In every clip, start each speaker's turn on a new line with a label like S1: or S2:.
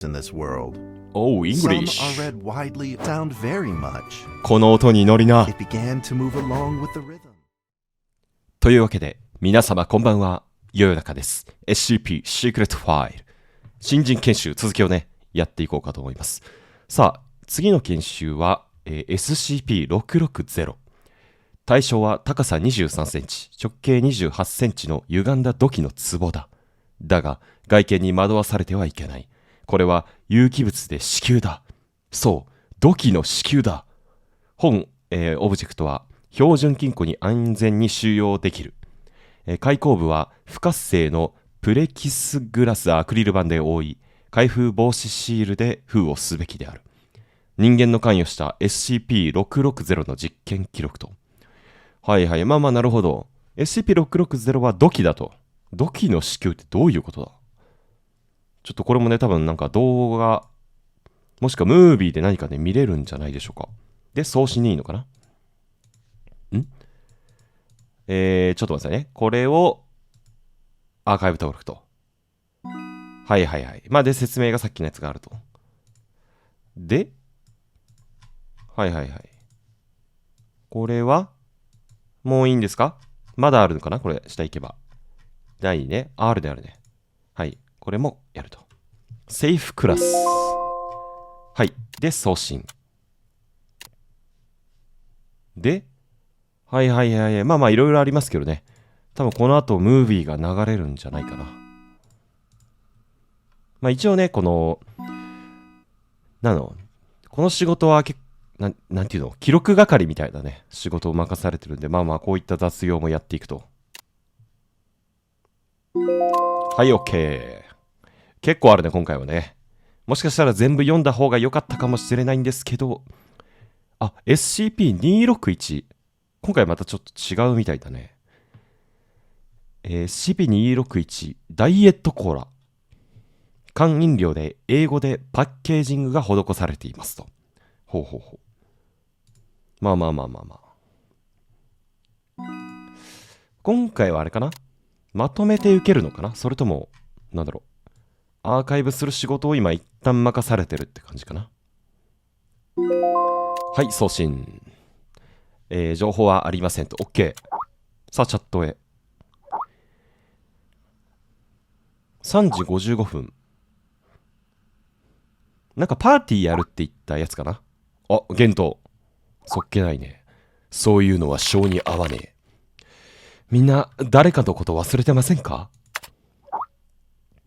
S1: in this world.
S2: Oh, English.
S1: Some are read widely, sound very much.
S2: この音に乗りな。
S1: It began to move along with the rhythm.
S2: というわけで、皆様こんばんは、夜々中です。SCP シークレットファイル。新人研修続きをね、やっていこうかと思います。さあ、次の研修は、SCP-660。対象は高さ23センチ、直径28センチの歪んだ土器の壺だ。だが、外見に惑わされてはいけない。これは有機物で子宮だ。そう、土器の子宮だ。本、オブジェクトは標準金庫に安全に収容できる。開口部は不活性のプレキスグラスアクリル板で覆い、開封防止シールで封をすべきである。人間の関与した SCP-660 の実験記録と。はいはい、まあなるほど。SCP-660 は土器だと。土器の子宮ってどういうことだ？ちょっとこれもね、多分なんか動画、もしくはムービーで何かね、見れるんじゃないでしょうか。で、送信にいいのかな？ちょっと待ってくださいね。これをアーカイブ登録と。はいはいはい。まあで、説明がさっきのやつがあると。で、はいはいはい。これはもういいんですか？まだあるのかな？これ、下行けば。ないね。R であるね。はい。これもやると。セーフクラス。はい。で、送信。で、はいはいはい。まあいろいろありますけどね。多分この後ムービーが流れるんじゃないかな。まあ一応ね、この仕事はなんていうの、記録係みたいなね、仕事を任されてるんで、まあこういった雑用もやっていくと。はい、OK。結構あるね、今回はね。もしかしたら全部読んだ方が良かったかもしれないんですけど、あ、SCP-261。今回またちょっと違うみたいだね。SCP-261 ダイエットコーラ。缶飲料で英語でパッケージングが施されていますと。ほうほうほう。まあ。今回はあれかな？まとめて受けるのかな？それとも、アーカイブする仕事を今一旦任されてるって感じかな。はい、送信。情報はありませんと。OK。さあ、チャットへ。3時55分。なんかパーティーやるって言ったやつかな？あ、ゲント。そっけないね。そういうのは性に合わねえ。みんな、誰かのこと忘れてませんか？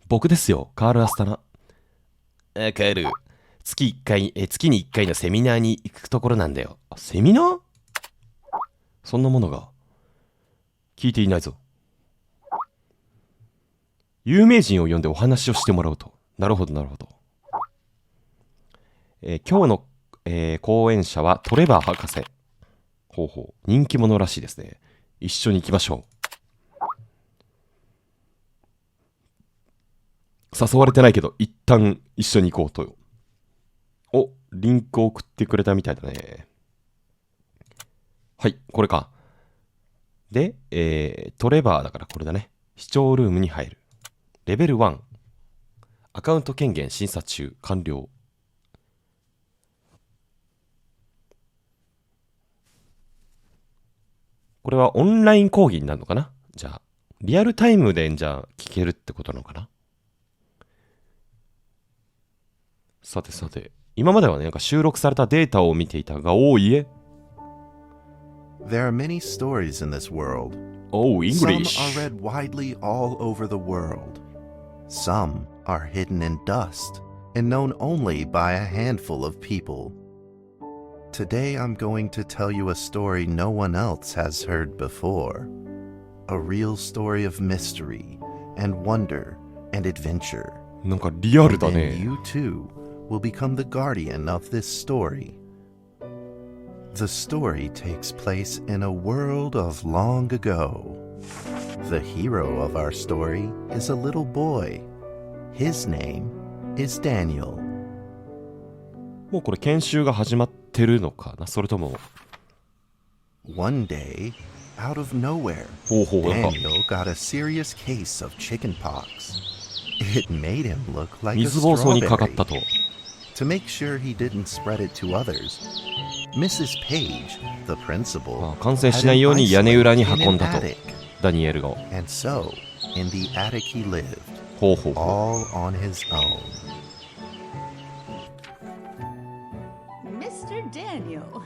S2: 僕ですよ、カール・アスタナ。カール、月に1回のセミナーに行くところなんだよ。セミナー？そんなものが。聞いていないぞ。有名人を呼んでお話をしてもらうと。なるほど。今日の、講演者はトレバー博士。ほう。人気者らしいですね。一緒に行きましょう。誘われてないけど、一旦一緒に行こうと。お、リンクを送ってくれたみたいだね。はい、これか。で、トレバーだからこれだね。視聴ルームに入る。レベル1。アカウント権限審査中。完了。これはオンライン講義になるのかな？じゃあ、リアルタイムでじゃあ聞けるってことなのかな？さて。今まではね、なんか収録されたデータを見ていたが、おーいえ。
S1: There are many stories in this world.
S2: Oh, English.
S1: Some are read widely all over the world. Some are hidden in dust and known only by a handful of people. Today I'm going to tell you a story no one else has heard before. A real story of mystery and wonder and adventure.
S2: なんかリアルだ
S1: And
S2: ね。
S1: then you too will become the guardian of this story. The story takes place in a world of long ago. The hero of our story is a little boy. His name is Daniel.
S2: もうこれ研修が始まってるのかな？それとも。
S1: One day, out of nowhere,
S2: ほうなんか
S1: Daniel got a serious case of chickenpox. It made him look like a
S2: 水疱瘡にかかっ
S1: strawberry.
S2: たと。
S1: To make sure he didn't spread it to others, Mrs. Page, the principal,
S2: 感染しないように屋根裏に運んだと
S1: attic.
S2: ダニエルが。
S1: And so, in the attic he lived,
S2: ほうほうほう。
S1: all on his own.
S3: Mr. Daniel,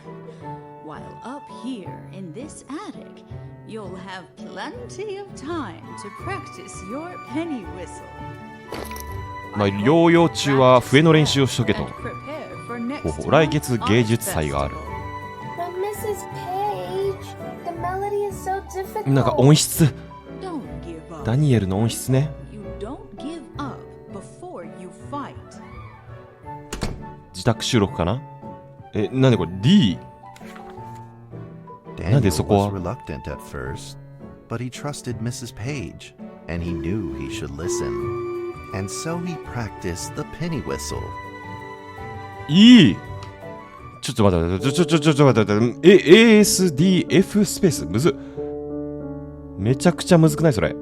S3: while up here in this attic, you'll have plenty of time to practice your penny whistle.
S2: まあ、療養中は笛の練習をしとけと。
S3: And prepare for next
S2: ほうほう、来月芸術祭がある。
S4: But Mrs. Page, the melody is so difficult.
S2: なんか音質。
S3: Don't give up.
S2: ダニエルの音質ね。
S3: You don't give up before you fight.
S2: 自宅収録かな。なんでこれ D。
S1: Daniel
S2: so
S1: was
S2: ko-
S1: reluctant at first, but he trusted Mrs. Page, and he knew he should listen. And so he practiced the penny whistle.
S2: いい。ちょっと待って、ちょっと待って。ASDF スペースむずっ。めちゃくちゃむずくないそれ。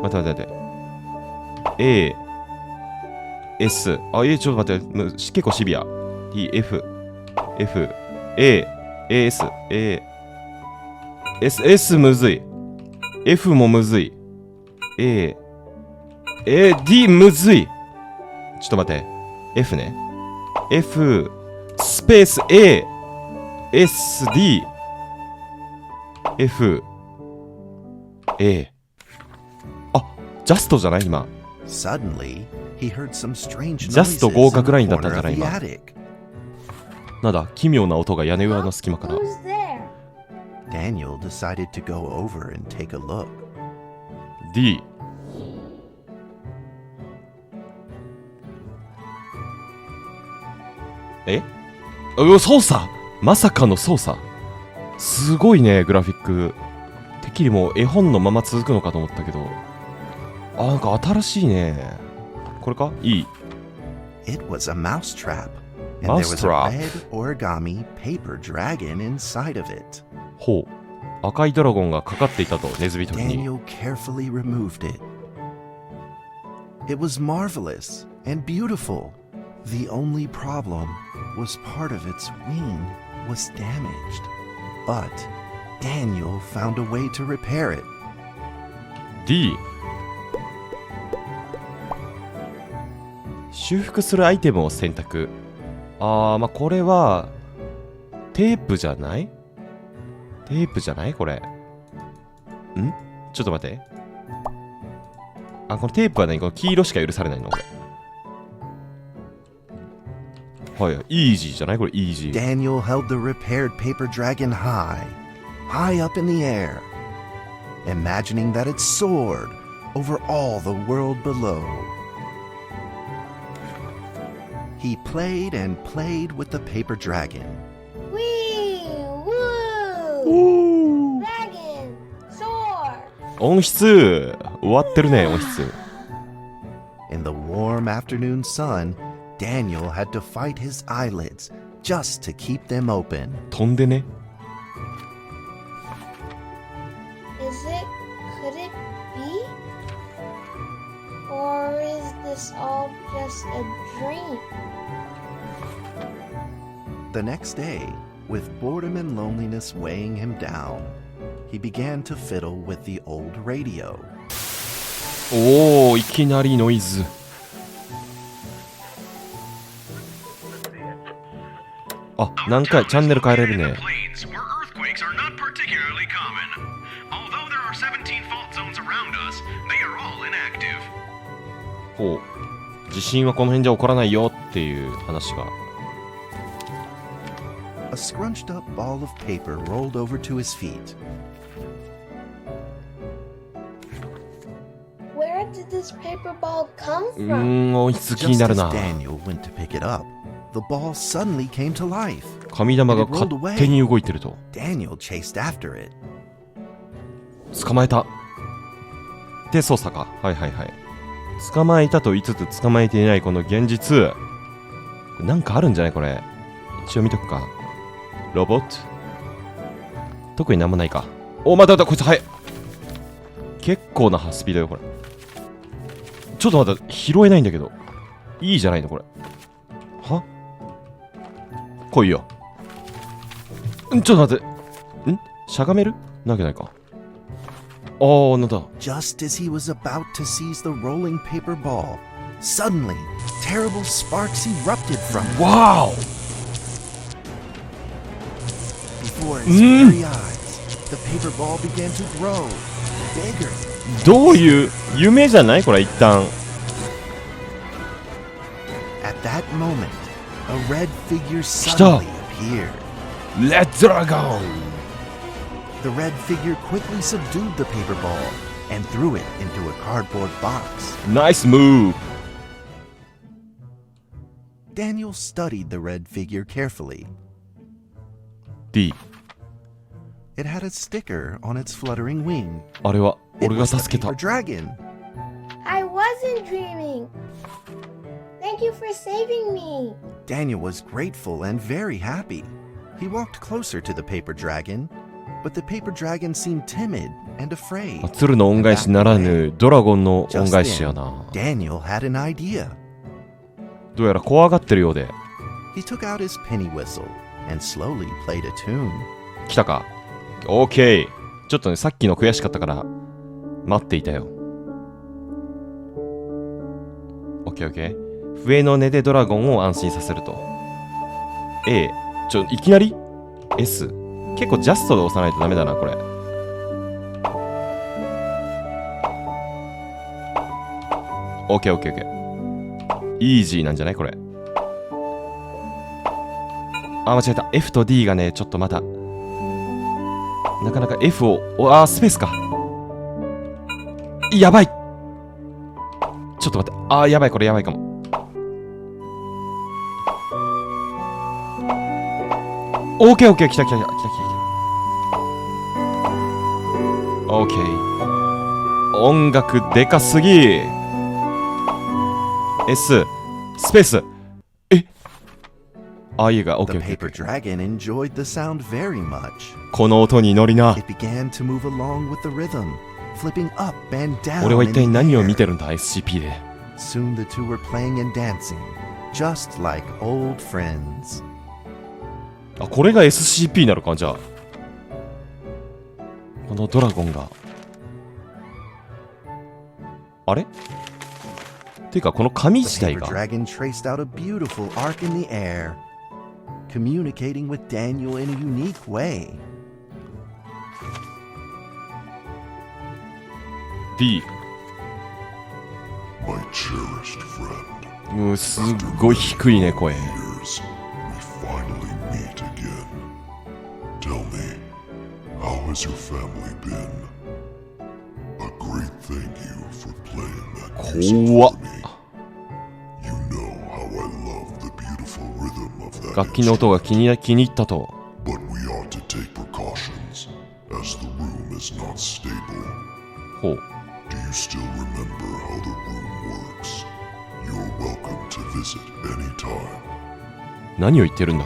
S2: 待って。A S ちょっと待って、結構シビア。D F F A A S A S S むずい。F もむずい。A D むずい。ちょっと待って。F ね。F スペース A S D F A。 あ、ジャストじゃない今。
S1: Suddenly, he heard some strange
S2: ジャスト
S1: noises
S2: 合
S1: in
S2: 格
S1: the
S2: ラインだったん
S1: corner
S2: じゃない
S1: of the
S2: 今。
S1: attic.
S2: なんだ、奇妙な音が屋根裏の隙間から。
S4: Who's there?
S1: Daniel decided to go over and take a look.
S2: D。 操作、まさかの操作。すごいね、グラフィック。てっきりもう絵本のまま続くのかと思ったけど。なんか新しいね。これかいい。
S1: It was a mouse trap, and there was a
S2: Mousetrap.
S1: red origami paper dragon inside of it.
S2: ほう。赤いドラゴンがかかっていたと、ネズミ捕りに。
S1: Daniel carefully removed it. It was marvelous and beautiful. The only problem was part of its wing was damaged. But Daniel found a way to repair it.
S2: D。 修復するアイテムを選択。まあこれはテープじゃない？テープじゃないこれ。ん？ちょっと待って。このテープは何？この黄色しか許されないのこれ。はい、イージーじゃないこれイージー。
S1: Daniel held the repaired paper dragon high up in the air, imagining that it soared over all the world below. He played and played with the paper dragon.
S4: Wee! Woo! Dragon! Soar!
S2: 音質終わってるね、音質。
S1: In the warm afternoon sun, Daniel had to fight his eyelids just to keep them open.
S2: 飛んでね。
S4: Could it be? Or is this all just a dream?
S1: The next day, with boredom and loneliness weighing him down, he began to fiddle with the old radio.
S2: いきなりノイズ。何回チャンネル変えれるね。
S5: where earthquakes are not particularly common. Although there are 17 fault zones around us, they are all inactive.
S2: ほう。地震はこの辺じゃ起こらないよっていう話が。
S1: A scrunched up ball of paper rolled over to his feet.
S4: Where did this paper ball come from?
S2: 音質気に
S1: Just
S2: なる
S1: as
S2: な。
S1: Daniel went to pick it up, the ball suddenly came to life.
S2: 紙玉が勝手に動いてると。
S1: Daniel chased after it.
S2: 捕まえた。で、操作か。はい。捕まえたと言いつつ捕まえていないこの現実。なんかあるんじゃないこれ。一応見とくか。ロボット。特になんもないか。待った、こいつ早い。結構なスピードよ、これ。ちょっと待って、拾えないんだけど。いいじゃないのこれ。は？来いよ。ちょっと待って。しゃがめる？なわけないか。なんだ。
S1: Just as he was about to seize the rolling paper ball, suddenly, terrible sparks erupted from it.
S2: Wow!
S1: Before his very eyes, the paper ball began to grow bigger.
S2: どういう夢じゃないこれ一旦。
S1: At that moment, a red figure suddenly appeared.
S2: Red Dragon!
S1: The red figure quickly subdued the paper ball and threw it into a cardboard box.
S2: Nice move!
S1: Daniel studied the red figure carefully.
S2: D.
S1: It had a sticker on its fluttering wing.
S2: あれは
S1: It
S2: 俺が
S1: was the
S2: 助けた
S1: paper。dragon.
S4: I wasn't dreaming. Thank you for saving me.
S1: Daniel was grateful and very happy. He walked closer to the paper dragon, but the paper dragon seemed timid and afraid.
S2: 鶴の恩返しならぬドラゴンの恩
S1: Just
S2: 返しや
S1: then,
S2: な。
S1: Daniel had an idea.
S2: どうやら怖がってるようで。
S1: He took out his penny whistle and slowly played a tune.
S2: 来たか。OK。ちょっとね、さっきの悔しかったから待っていたよ。OK。笛の音でドラゴンを安心させると。A。いきなり ?S。結構ジャストで押さないとダメだな、これ。OK。イージーなんじゃないこれ。間違えた。F と D がね、ちょっとまた。なかなか F を、スペースか。やばい。ちょっと待って。やばい、これやばいかも。OK、来た。OK。音楽でかすぎ。S、スペース。いいが、
S1: The
S2: OK。paper
S1: dragon enjoyed the sound very much.
S2: この音に乗りな。
S1: It began to move along with the rhythm, flipping up and down.
S2: 俺は一体
S1: in the
S2: 何を
S1: air.
S2: 見てるんだ SCP で。
S1: Soon the two were playing and dancing, just like old friends.
S2: これが SCP なのかじゃあ。このドラゴンが。あれていうかこの紙自
S1: The
S2: 体
S1: paper
S2: が。
S1: dragon traced out a beautiful arc in the air, communicating with Daniel in a unique way.
S2: D。
S6: My cherished friend,
S2: すっごい低いね、声。
S6: years, we finally meet again. Tell me, how has your family been? A great thank you for playing that music
S2: 怖っ
S6: for me. You know how I love the beautiful rhythm of that
S2: 楽器の音が
S6: instrument,
S2: 気に入ったと。
S6: but we ought to take precautions, as the room is not stable.
S2: ほう。
S6: Do you still remember how the room works? You're welcome to visit any time.
S2: 何を言ってるんだ。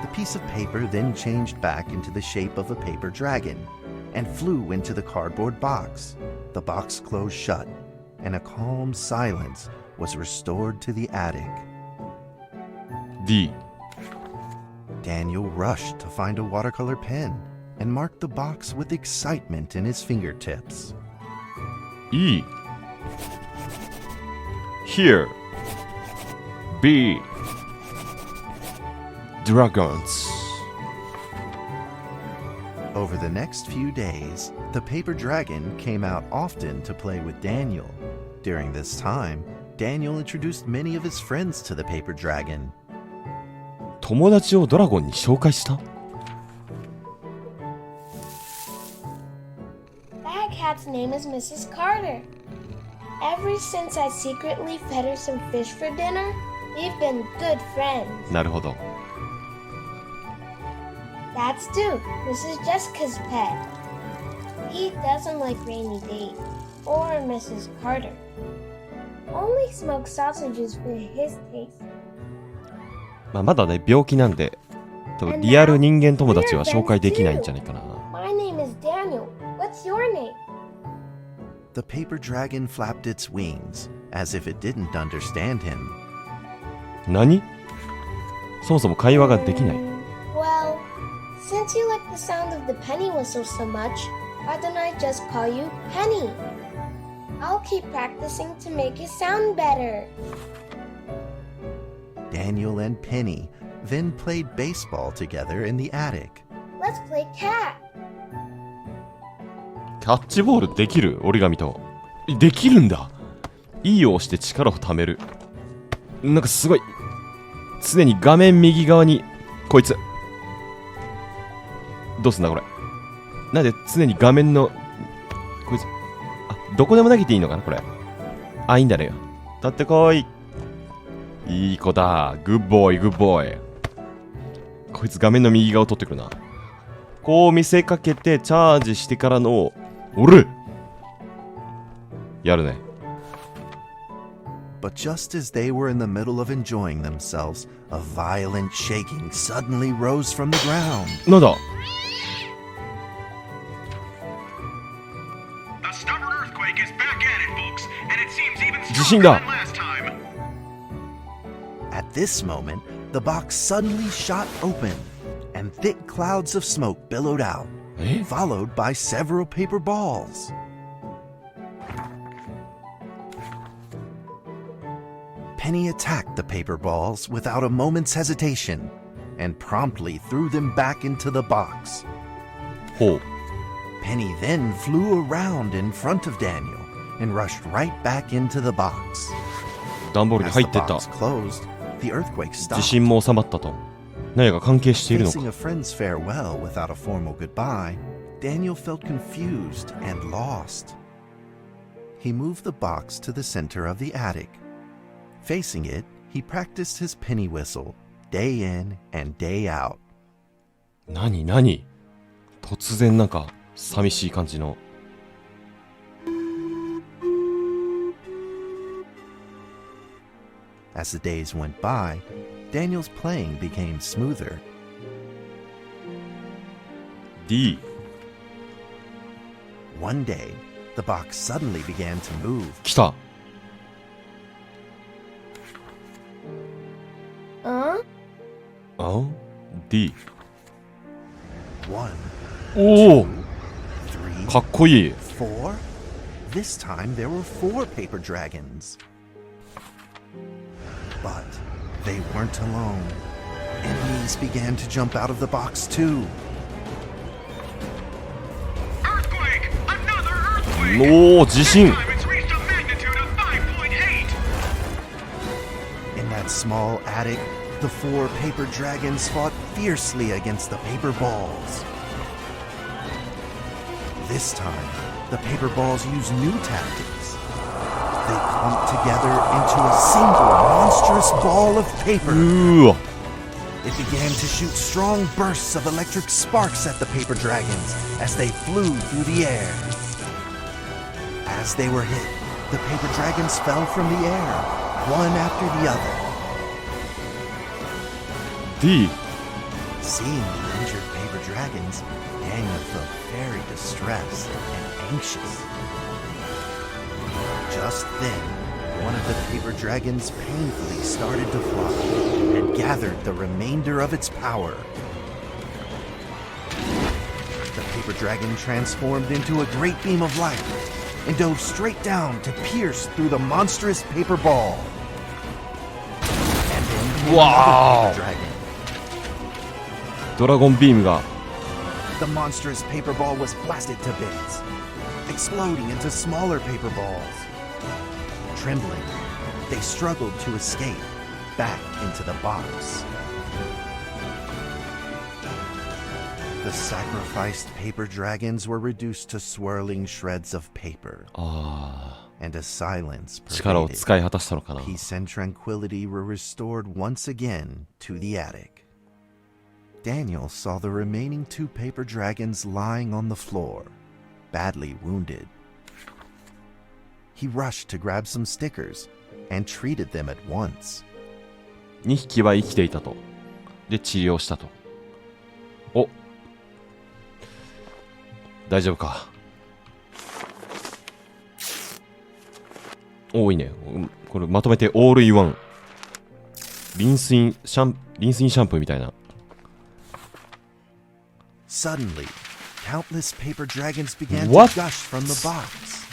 S1: The piece of paper then changed back into the shape of a paper dragon and flew into the cardboard box. The box closed shut, and a calm silence was restored to the attic.
S2: D。
S1: Daniel rushed to find a watercolor pen and marked the box with excitement in his fingertips.
S2: E。 Here。B。 Dragons。
S1: Over the next few days, the paper dragon came out often to play with Daniel. During this time, Daniel introduced many of his friends to the paper dragon.
S2: 友達をドラゴンに紹介した。
S4: That cat's name is Mrs. Carter. Ever since I secretly fed her some fish for dinner, we've been good friends.
S2: なるほど。
S4: That's Duke, Mrs. Jessica's pet. He doesn't like rainy days or Mrs. Carter. Only smoked sausages for his taste.
S2: まだね、病気なんで、多分リアル人間友達は紹介できないんじゃないかな。
S4: My name is Daniel. What's your name?
S1: The paper dragon flapped its wings, as if it didn't understand him.
S2: 何？そもそも会話ができない。
S4: Well, since you like the sound of the penny whistle so much, why don't I just call you Penny? I'll keep practicing to make it sound better.
S1: Daniel and Penny then played baseball together in the attic.
S4: Let's play cat.
S2: キャッチボールできる？折り紙と。できるんだ。E を押して力を貯める。なんかすごい。常に画面右側に、こいつ。どうすんだこれ。なんで常に画面の、こいつ。あ、どこでも投げていいのかなこれ。あ、いいんだねよ。立ってこい。いい子だ。グッボーイ、グッボーイ。こいつ画面の右側を取ってくるな。こう見せかけてチャージしてからの、俺やるね。
S1: But just as they were in the middle of enjoying themselves, a violent shaking suddenly rose from the ground.
S2: なんだ
S5: A stubborn earthquake is back at it, folks, and it seems even
S2: 地震
S5: stronger
S2: だ
S5: than last time.
S1: At this moment, the box suddenly shot open, and thick clouds of smoke billowed out,
S2: え
S1: followed by several paper balls. Penny attacked the paper balls without a moment's hesitation and promptly threw them back into the box.
S2: ほう
S1: Penny then flew around in front of Daniel and rushed right back into the box.
S2: 段ボールに
S1: As
S2: 入
S1: the
S2: ってった
S1: box closed, the earthquake
S2: 地
S1: stopped.
S2: 震も収まったと何が関係しているのか
S1: Facing a friend's farewell without a formal goodbye, Daniel felt confused and lost. He moved the box to the center of the attic. Facing it, he practiced his penny whistle, day in and day out.
S2: 何何突然なんか寂しい感じの
S1: As the days went by, Daniel's playing became smoother.
S2: D
S1: One day, the box suddenly began to move.
S2: 来た あ D
S1: One,
S2: おお
S1: three,
S2: かっこいい
S1: four. This time there were 4 paper dragons. But they weren't alone. Enemies began to jump out of the box too.
S5: Earthquake! Another earthquake!
S2: おお地震
S5: This time it's reached a magnitude of 5.8!
S1: In that small attic, the 4 paper dragons fought fiercely against the paper balls. This time, the paper balls used new tactics. They clumped together into a single monstrous ball of paper.
S2: うわ
S1: It began to shoot strong bursts of electric sparks at the paper dragons as they flew through the air. As they were hit, the paper dragons fell from the air, one after the other.
S2: D
S1: Seeing the injured paper dragons, Daniel felt very distressed and anxious. Just then, one of the paper dragons painfully started to fly and gathered the remainder of its power. The paper dragon transformed into a great beam of light and dove straight down to pierce through the monstrous paper ball. And then came
S2: Wow.
S1: another paper dragon.
S2: ドラゴンビームが
S1: The monstrous paper ball was blasted to bits, exploding into smaller paper balls. Trembling, they struggled to escape back into the box. The sacrificed paper dragons were reduced to swirling shreds of paper,
S2: あ
S1: and a silence
S2: あ力を
S1: pervaded.
S2: 使い果たしたのかな
S1: Peace and tranquility were restored once again to the attic. Daniel saw the remaining 2 paper dragons lying on the floor, badly wounded. He rushed to grab some stickers and treated them at once.
S2: 2匹は生きていたとで治療したとお大丈夫か多いね。これまとめてオールインワン。リンスインシャンプーみたいな。
S1: Suddenly, countless paper dragons began
S2: What?
S1: to gush from the box.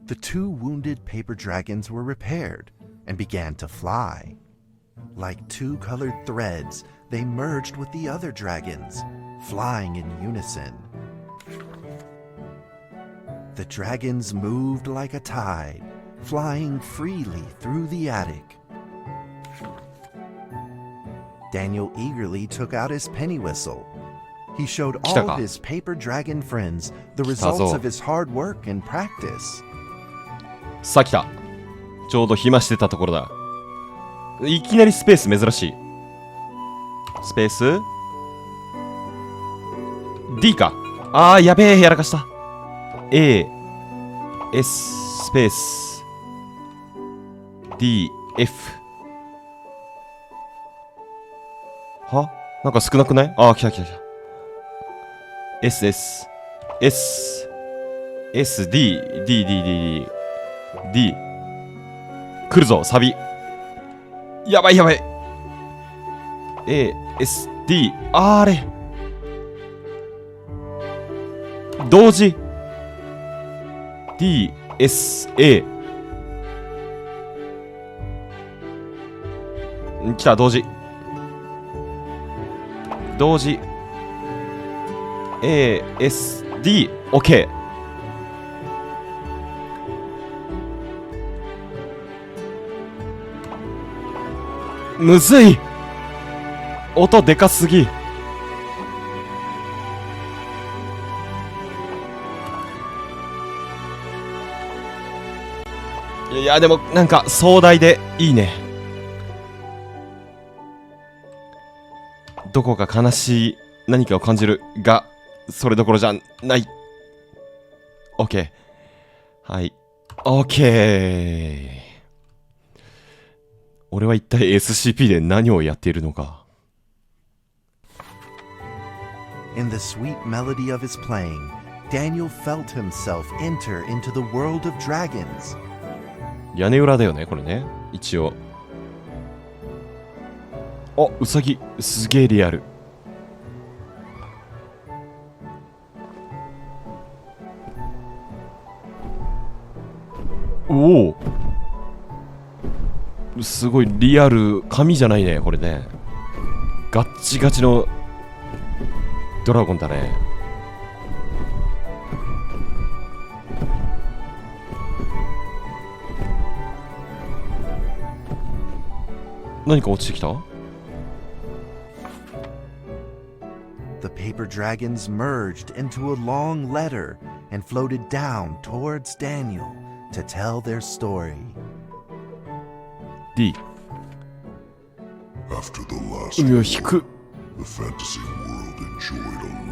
S1: The 2 wounded paper dragons were repaired and began to fly. Like 2 colored threads, they merged with the other dragons, flying in unison. The dragons moved like a tide, flying freely through the attic. Daniel eagerly took out his penny whistle. He showed all his paper dragon friends the results of his hard work and practice.
S2: さあ来た。ちょうど暇してたところだ。いきなりスペース珍しい。スペース D か。あーやべえ、やらかした。A S スペース D F はなんか少なくない？あー来た来た来た。 S S S S D D D D D D 来るぞサビ。やばいやばい。 A S D あれ同時 D S A 来た。同時 A S D OK。むずい。音でかすぎ。いやでもなんか壮大でいいね。どこか悲しい何かを感じるが、それどころじゃない。 OK。 はい OK。 俺は一体 SCP で何をやっているのか。
S1: In the sweet melody of his playing, Daniel felt himself enter into the world of dragons.
S2: 屋根裏だよねこれね一応。あ、ウサギすげえリアル。おおすごいリアル。紙じゃないねこれね。ガッチガチのドラゴンだね。何か落ちてきた？
S1: The paper dragons merged into a long letter and floated down towards Daniel to tell their story.
S2: D
S6: After the last
S2: うわ
S6: war,
S2: 引く。
S6: the fantasy world enjoyed a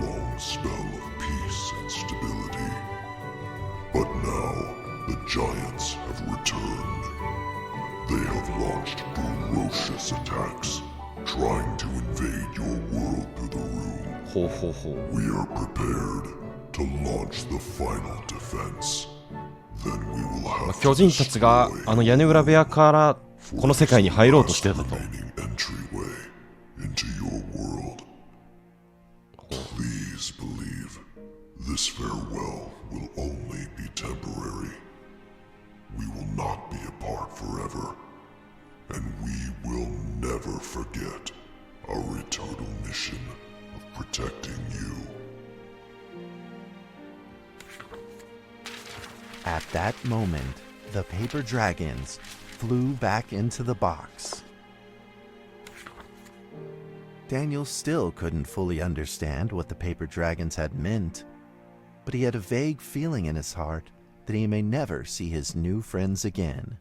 S6: long spell of peace and stability. But now, the giants have returned. They have launched ferocious attacks, trying to invade your world through the room.
S2: ほうほうほう。
S6: We are prepared to launch the final defense. Then we will
S2: まあ
S6: have
S2: 巨
S6: to
S2: 人たちが
S6: destroy
S2: あの屋根裏部屋からこの世界に入ろうとしてたと。
S6: remaining entryway into your world. Please believe this farewell will only be temporary. We will not be apart forever, and we will never forget our eternal mission of protecting you.
S1: At that moment, the paper dragons flew back into the box. Daniel still couldn't fully understand what the paper dragons had meant, but he had a vague feeling in his heart that he may never see his new friends again.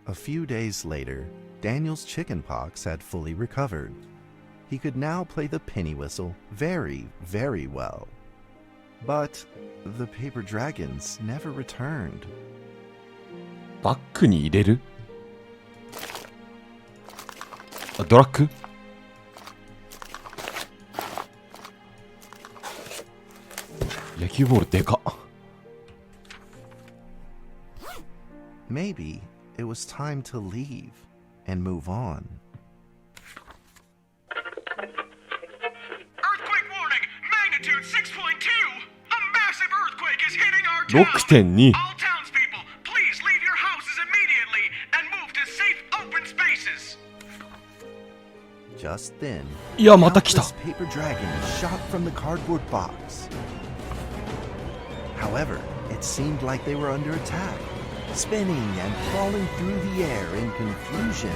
S1: A few days later, Daniel's chickenpox had fully recovered. He could now play the penny whistle very, very well. But the paper dragons never returned.
S2: バッグに入れる？あ、ドラッグ？野球ボールでかっ。
S1: maybe it was time to leave and move on.
S5: Earthquake warning! Magnitude 6.2! A massive earthquake is hitting our town!
S2: 6.2
S5: All townspeople, please leave your houses immediately and move to safe open spaces!
S1: Just then,
S2: いやまた来た
S1: countless paper dragons shot from the cardboard box. However, it seemed like they were under attack, spinning and falling through the air in confusion.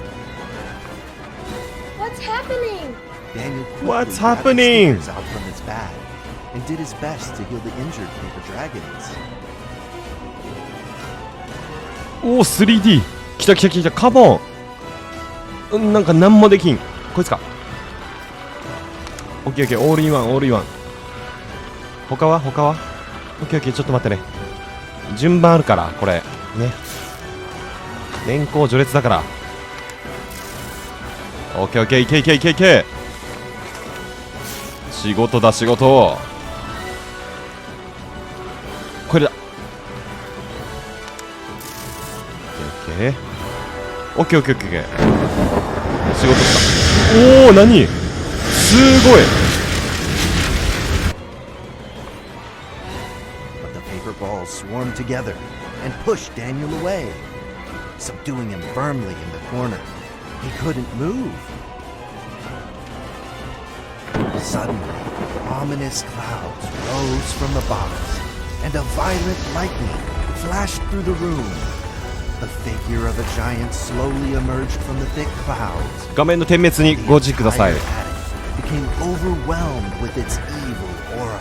S4: What's happening?
S1: Daniel quickly
S2: What's
S1: grabbed the
S2: happening?
S1: stickers out from his bag and did his best to heal the injured paper dragons.
S2: おお 3D 来た来た来たカモンなんか何もできんこいつかオッケーオッケーオールインワンオールインワン他はオッケーオッケーちょっと待ってね順番あるからこれね年功序列だからオッケーオッケーいけいけいけいけ仕事だ仕事これだオッケーオッケーオッケーオッケー仕事したおお何すごい
S1: But the paper balls swarmed together and pushed Daniel away, subduing him firmly in the corner. He couldn't move. Suddenly, ominous clouds rose from the box, and a violent lightning flashed through the room. The figure of a giant slowly emerged from the thick clouds.
S2: 画面の点滅にご注意ください
S1: The entire attic became overwhelmed with its evil aura.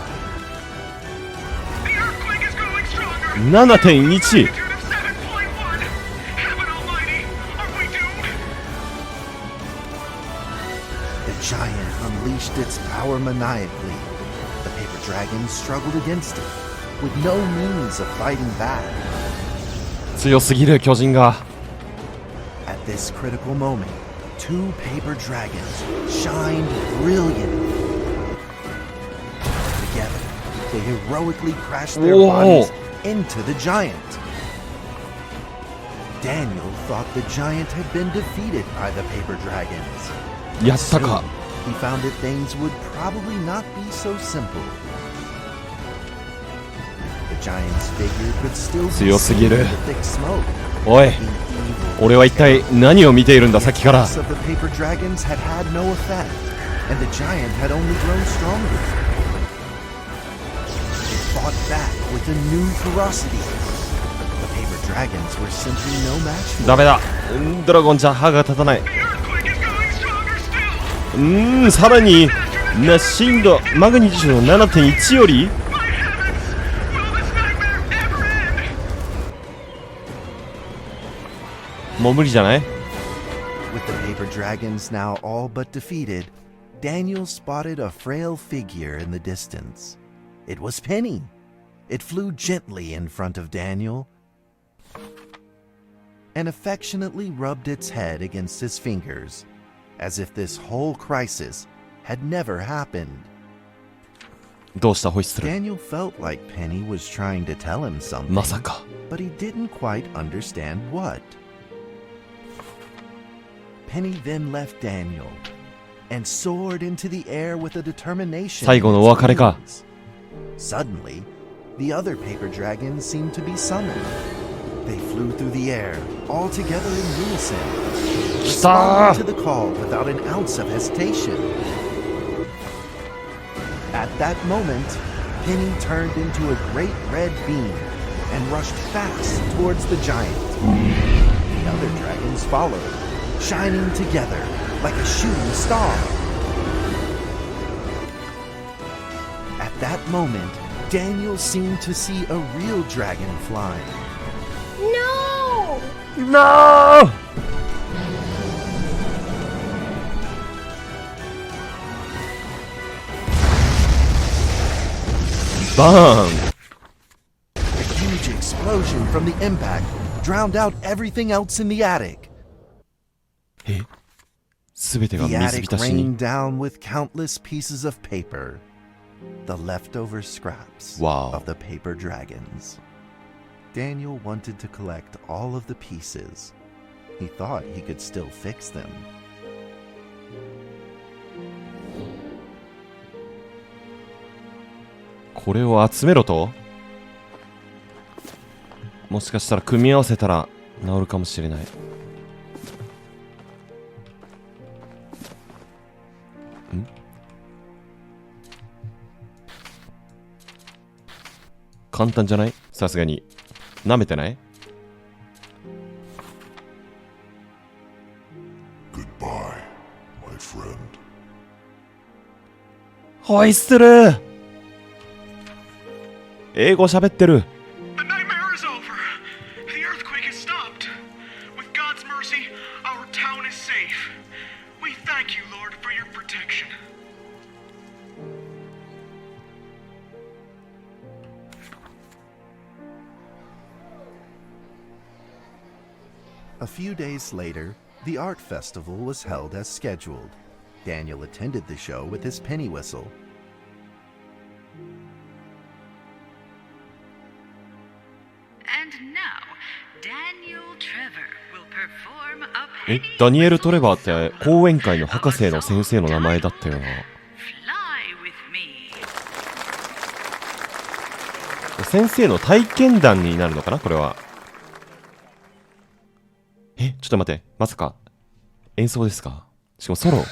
S5: The earthquake is growing stronger!
S2: 7.1
S5: Magnitude of 7.1! Heaven almighty! Are we doomed?
S1: The giant unleashed its power maniacally. The paper dragon struggled against it, with no means of fighting back.
S2: 強すぎる巨人が
S1: At this critical moment, two paper dragons shined brilliantly. Together, they heroically crashed their
S2: Whoa.
S1: bodies into the giant. Daniel thought the giant had been defeated by the paper dragons.
S2: やったか
S1: He found that things would probably not be so simple. The giant's figure could still be
S2: 強す
S1: seen
S2: ぎ
S1: in
S2: る
S1: the thick smoke.
S2: おい
S1: The evil
S2: 俺は一体何を見ているんださっきから
S1: The attacks of the paper dragons had had no effect, and the giant had only grown stronger. It fought back with a new ferocity. The paper dragons were simply no match for
S2: ダメだドラゴンじゃ歯が立たない
S5: The earthquake is growing stronger still!
S2: さらに震度マグニチュード 7.1 より
S5: My heavens! Will this nightmare ever end?
S2: もう無理じゃない
S1: With the paper dragons now all but defeated, Daniel spotted a frail figure in the distance. It was Penny. It flew gently in front of Daniel and affectionately rubbed its head against his fingers, as if this whole crisis had never happened.
S2: どうしたホイッスル
S1: Daniel felt like Penny was trying to tell him something,
S2: まさか
S1: but he didn't quite understand what. Penny then left Daniel and soared into the air with a determination.
S2: 最後のお別れか
S1: Suddenly, the other paper dragons seemed to be summoned. They flew through the air, all together in unison,
S2: 来た
S1: responding to the call without an ounce of hesitation. At that moment, Penny turned into a great red beam and rushed fast towards the giant. The other dragons followed, shining together like a shooting star. At that moment, Daniel seemed to see a real dragon flying.
S4: No!
S2: No! バーン
S1: A huge explosion from the impact drowned out everything else in the attic.
S2: えすべてが
S1: The
S2: 水
S1: attic
S2: 浸しに
S1: rained down with countless pieces of paper, the leftover scraps
S2: Wow.
S1: of the paper dragons. Daniel wanted to collect all of the pieces. He thought he could still fix them.
S2: これを集めろと？もしかしたら組み合わせたら治るかもしれない。簡単じゃない？さすがに。舐めてない？
S6: Goodbye, my friend.
S2: ホイッスル！英語喋ってる。
S5: The nightmare is over. The earthquake has stopped. With God's mercy, our town is safe. We thank you, Lord, for your protection.
S1: A few days later, the art festival was held as scheduled. Daniel attended the show with his penny whistle.
S3: And now, Daniel Trevor will perform a
S2: え、
S3: penny
S2: ダニエル・トレバーって講演会の博士の先生の名前だったよな。
S3: Fly with me.
S2: 先生の体験談になるのかなこれは。え、ちょっと待って。まさか、演奏ですか？しかもソロ。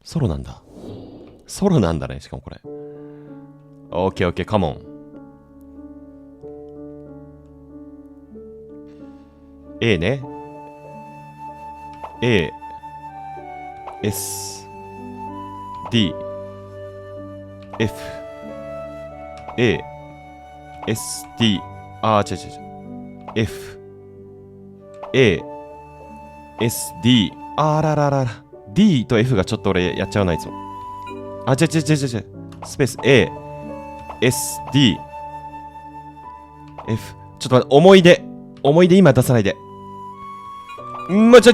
S2: ソロなんだ。ソロなんだね、しかもこれ。オッケーオッケー、カモン。A ね。A、S、D、F、A、S、D、違う。F、A、S、D、あらららら。D と F がちょっと俺やっちゃうな、いつも。違う。スペース A、S、D、F。ちょっと待って、思い出今出さないで。むず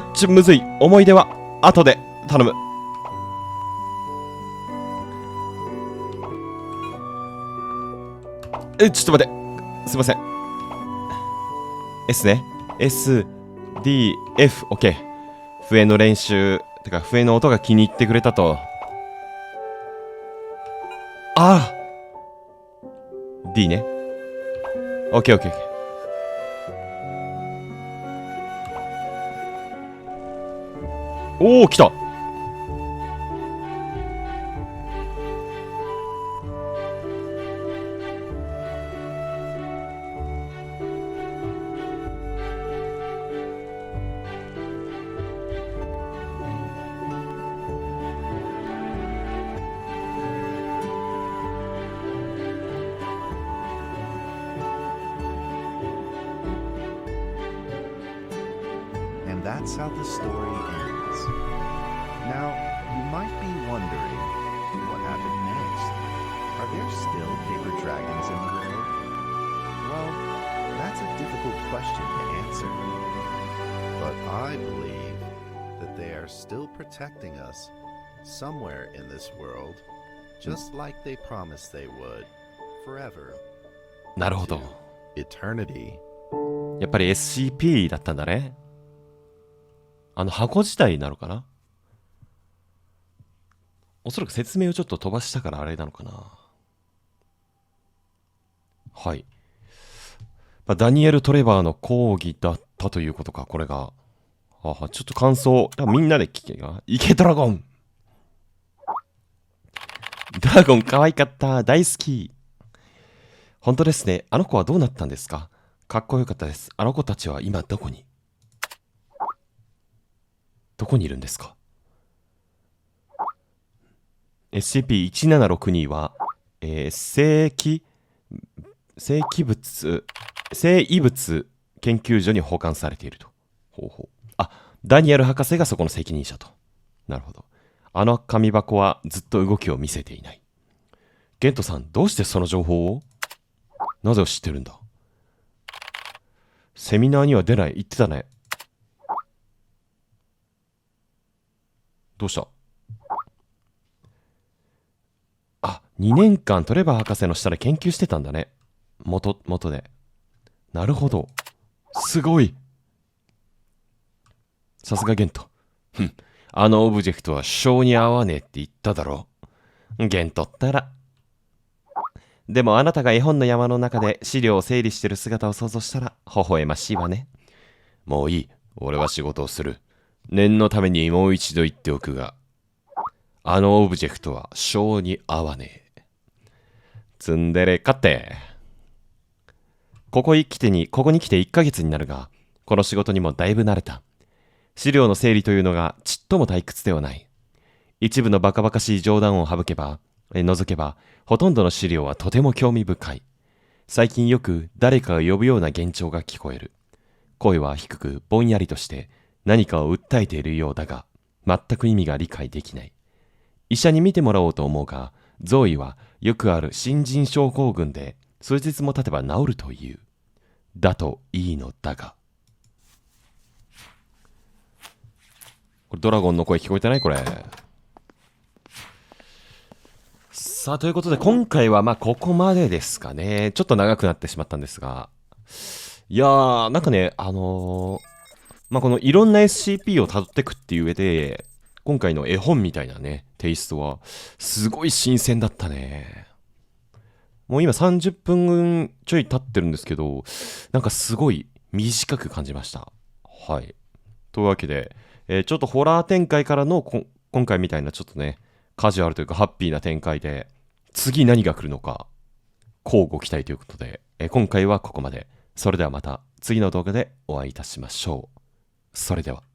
S2: い。思い出は後で頼む。ちょっと待って。すいません。S ね。S、D、F、OK。笛の練習、てか笛の音が気に入ってくれたと。D ね。OK。おー、来た。
S1: And that's how the story ends. Now, you might be wondering, what happened next? Are there still paper dragons in the world? Well, that's a difficult question to answer. But I believe that they are still protecting us somewhere in this world, just like they promised they would, forever.
S2: なるほど。
S1: Eternity.
S2: やっぱり SCP だったんだね。箱自体なのかな？おそらく説明をちょっと飛ばしたからあれなのかな。はい。ダニエル・トレバーの講義だったということか、これが。ちょっと感想、みんなで聞けが。いけドラゴン！ドラゴン可愛かった。大好き。本当ですね。あの子はどうなったんですか？かっこよかったです。あの子たちは今どこにいるんですか？ SCP-1762 は、生異物研究所に保管されていると。ダニエル博士がそこの責任者と。なるほど。あの紙箱はずっと動きを見せていない。ゲントさん、どうしてその情報を？なぜを知ってるんだ？セミナーには出ない。言ってたね。どうした？ 2年間トレバー博士の下で研究してたんだね。元で。なるほど。すごい。さすがゲント。あのオブジェクトは性に合わねえって言っただろ。ゲントったら。でもあなたが絵本の山の中で資料を整理してる姿を想像したら微笑ましいわね。もういい。俺は仕事をする。念のためにもう一度言っておくが、あのオブジェクトは性に合わねえ。ツンデレかって。ここに来て1ヶ月になるが、この仕事にもだいぶ慣れた。資料の整理というのがちっとも退屈ではない。一部のバカバカしい冗談を除けば、ほとんどの資料はとても興味深い。最近よく誰かが呼ぶような幻聴が聞こえる。声は低くぼんやりとして何かを訴えているようだが、全く意味が理解できない。医者に見てもらおうと思うが、ゾーイはよくある新人症候群で数日も経てば治るという。だといいのだが。これドラゴンの声聞こえてないこれ。さあ、ということで今回はここまでですかね。ちょっと長くなってしまったんですが。いやー、なんかね、このいろんな SCP を辿ってくっていう上で、今回の絵本みたいなね、テイストは、すごい新鮮だったね。もう今30分ちょい経ってるんですけど、なんかすごい短く感じました。はい。というわけで、ちょっとホラー展開からの今回みたいなちょっとね、カジュアルというかハッピーな展開で、次何が来るのか、乞うご期待ということで、今回はここまで。それではまた次の動画でお会いいたしましょう。それでは。